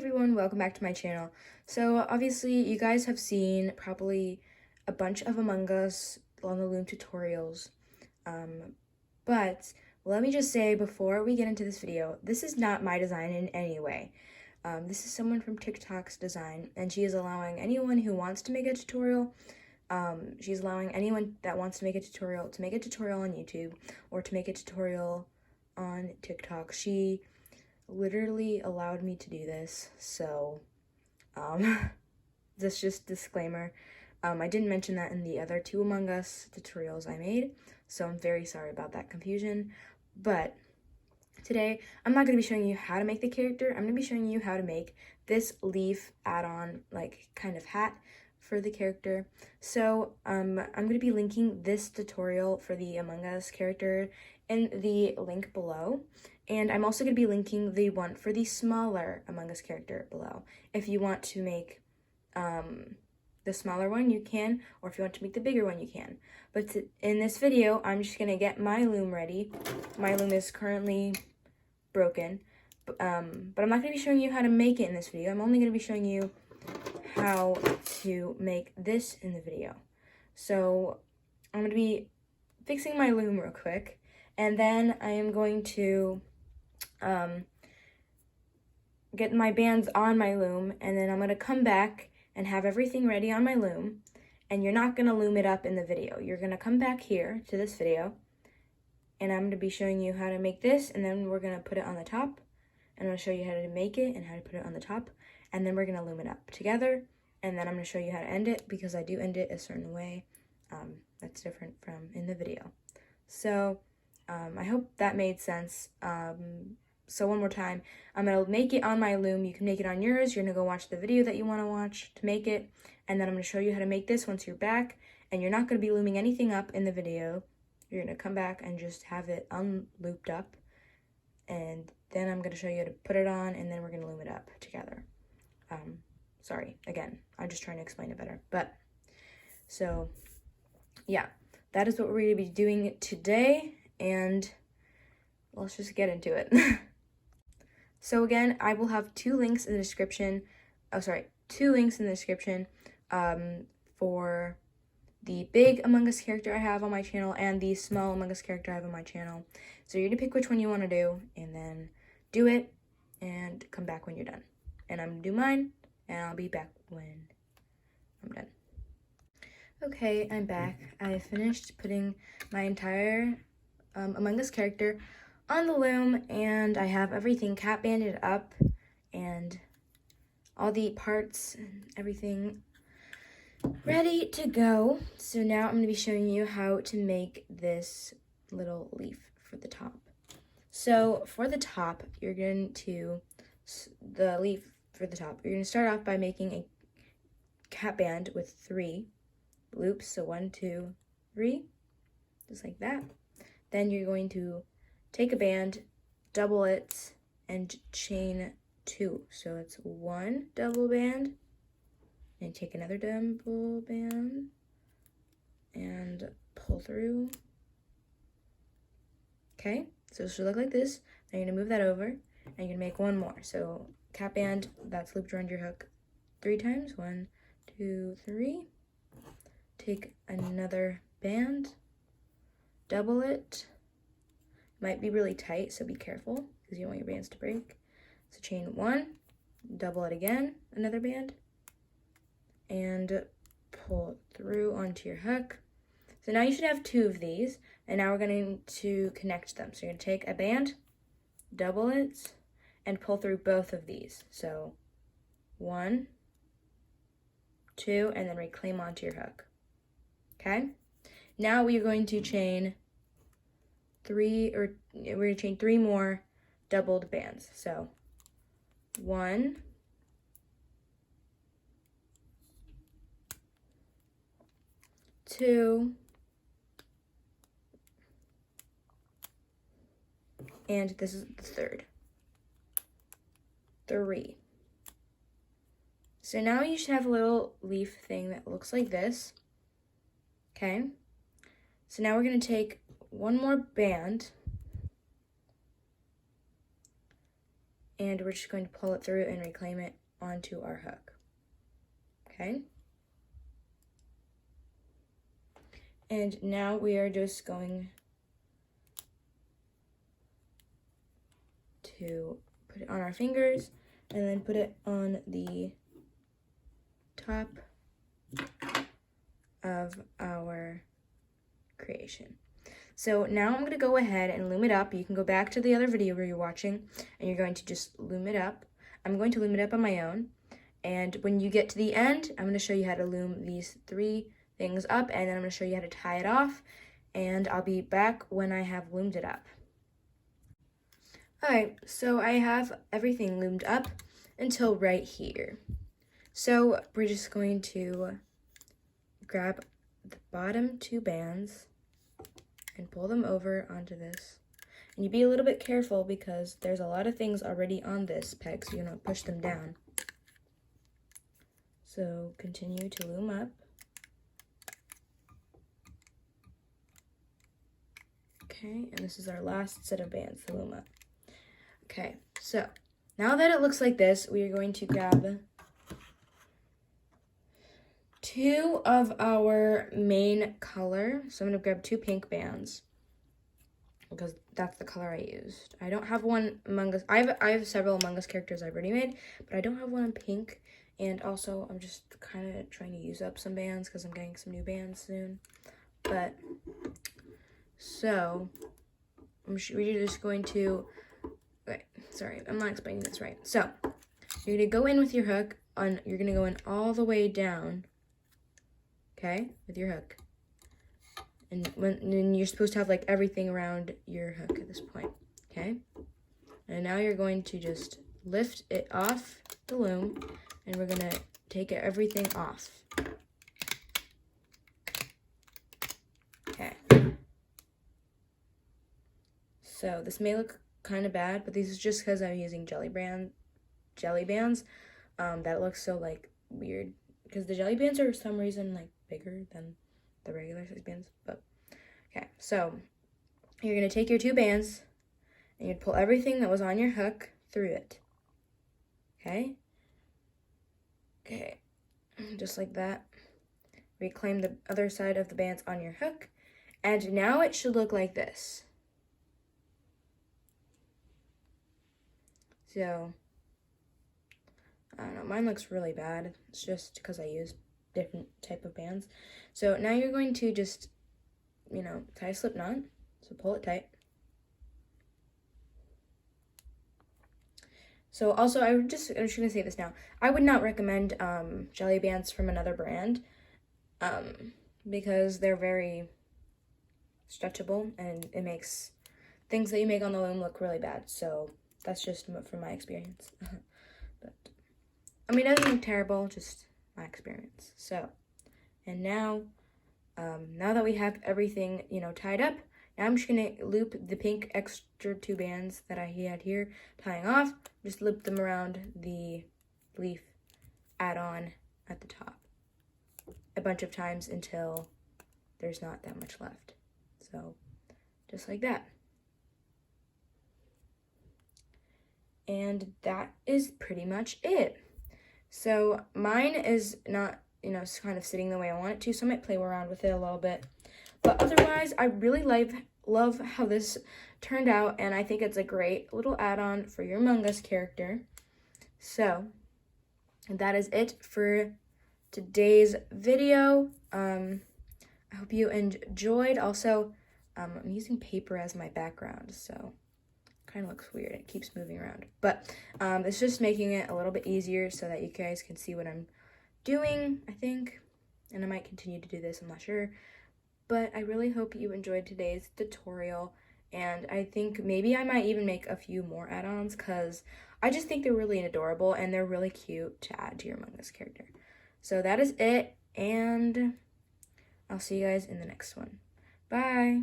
everyone, welcome back to my channel. So obviously you guys have seen probably a bunch of Among Us on the Loom tutorials, but let me just say before we get into this video, this is not my design in any way. This is someone from TikTok's design, and she is allowing anyone who wants to make a tutorial, she's allowing anyone that wants to make a tutorial on YouTube or to make a tutorial on TikTok. She literally allowed me to do this, so this just disclaimer. I didn't mention that in the other two Among Us tutorials I made, so I'm very sorry about that confusion. But today I'm not going to be showing you how to make the character. I'm going to be showing you how to make this leaf add-on, like kind of hat for the character. So I'm going to be linking this tutorial for the Among Us character in the link below. And I'm also going to be linking the one for the smaller Among Us character below. If you want to make the smaller one, you can, or if you want to make the bigger one, you can. But in this video, I'm just going to get my loom ready. My loom is currently broken, but I'm not going to be showing you how to make it in this video. I'm only going to be showing you how to make this in the video. So I'm going to be fixing my loom real quick, and then I am going to get my bands on my loom, and then I'm going to come back and have everything ready on my loom, and you're not going to loom it up in the video. You're going to come back here to this video, and I'm going to be showing you how to make this, and then we're going to put it on the top, and I'm going to show you how to make it and how to put it on the top, and then we're going to loom it up together, and then I'm going to show you how to end it, because I do end it a certain way that's different from in the video. So I hope that made sense. So one more time, I'm going to make it on my loom. You can make it on yours. You're going to go watch the video that you want to watch to make it. And then I'm going to show you how to make this once you're back. And you're not going to be looming anything up in the video. You're going to come back and just have it unlooped up. And then I'm going to show you how to put it on, and then we're going to loom it up together. Sorry, again, I'm just trying to explain it better. But, so, yeah, that is what we're going to be doing today. And let's just get into it. So again, I will have two links in the description. Two links in the description for the big Among Us character I have on my channel and the small Among Us character I have on my channel. So you're gonna pick which one you want to do, and then do it, and come back when you're done. And I'm gonna do mine, and I'll be back when I'm done. Okay, I'm back. I finished putting my entire Among Us character on the loom, and I have everything cap banded up and all the parts and everything ready to go. So now I'm going to be showing you how to make this little leaf for the top. So for the top, you're going to, the leaf for the top, you're going to start off by making a cap band with 3 loops. So 1, 2, 3, just like that. Then you're going to take a band, double it, and chain 2. So it's 1 double band, and take another double band, and pull through. Okay, so it should look like this. Then you're gonna move that over, and you're gonna make 1 more. So cap band that's looped around your hook 3 times. 1, 2, 3. Take another band, double it. Might be really tight, so be careful, because you don't want your bands to break. So chain 1, double it again, another band, and pull through onto your hook. So now you should have 2 of these, and now we're going to connect them. So you're going to take a band, double it, and pull through both of these. So 1, 2, and then reclaim onto your hook. Okay? Now we are going to chain 3, or we're going to chain 3 more doubled bands. So 1, 2, and this is the 3rd. 3. So now you should have a little leaf thing that looks like this. Okay? So now we're going to take 1 more band, and we're just going to pull it through and reclaim it onto our hook. Okay? And now we are just going to put it on our fingers and then put it on the top of our creation. So now I'm going to go ahead and loom it up. You can go back to the other video where you're watching and you're going to just loom it up. I'm going to loom it up on my own. And when you get to the end, I'm going to show you how to loom these 3 things up, and then I'm going to show you how to tie it off, and I'll be back when I have loomed it up. Alright, so I have everything loomed up until right here. So we're just going to grab the bottom 2 bands and pull them over onto this. And you be a little bit careful because there's a lot of things already on this peg, so you're going to push them down. So continue to loom up. Okay, and this is our last set of bands to loom up. Okay, so now that it looks like this, we are going to grab 2 of our main color. So I'm going to grab 2 pink bands because that's the color I used. I don't have one Among Us. I have several Among Us characters I've already made, but I don't have one in pink. And also, I'm just kind of trying to use up some bands because I'm getting some new bands soon. But, so, we're just going to, wait, sorry, I'm not explaining this right. So, you're going to go in with your hook, you're going to go in all the way down, okay, with your hook. And then you're supposed to have, like, everything around your hook at this point, okay? And now you're going to just lift it off the loom, and we're going to take everything off. Okay. So this may look kind of bad, but this is just because I'm using jelly bands. That looks so like weird because the jelly bands are for some reason like bigger than the regular size bands. But okay, so you're going to take your 2 bands and you'd pull everything that was on your hook through it. Okay? Okay, just like that. Reclaim the other side of the bands on your hook. And now it should look like this. So, I don't know, mine looks really bad. It's just because I used different type of bands. So now you're going to just, tie a slip knot. So pull it tight. So also, I'm just going to say this now. I would not recommend jelly bands from another brand because they're very stretchable and it makes things that you make on the loom look really bad. So that's just from my experience. But I mean, it doesn't look terrible, just my experience. So, and now, now that we have everything, tied up, now I'm just going to loop the pink extra 2 bands that I had here, tying off, just loop them around the leaf add-on at the top a bunch of times until there's not that much left. So, just like that. And that is pretty much it. So, mine is not, it's kind of sitting the way I want it to, so I might play around with it a little bit. But otherwise, I really love how this turned out, and I think it's a great little add-on for your Among Us character. So, that is it for today's video. I hope you enjoyed. Also, I'm using paper as my background, so it kind of looks weird. It keeps moving around. But it's just making it a little bit easier so that you guys can see what I'm doing, I think. And I might continue to do this, I'm not sure. But I really hope you enjoyed today's tutorial, and I think maybe I might even make a few more add-ons because I just think they're really adorable and they're really cute to add to your Among Us character. So that is it, and I'll see you guys in the next one. Bye!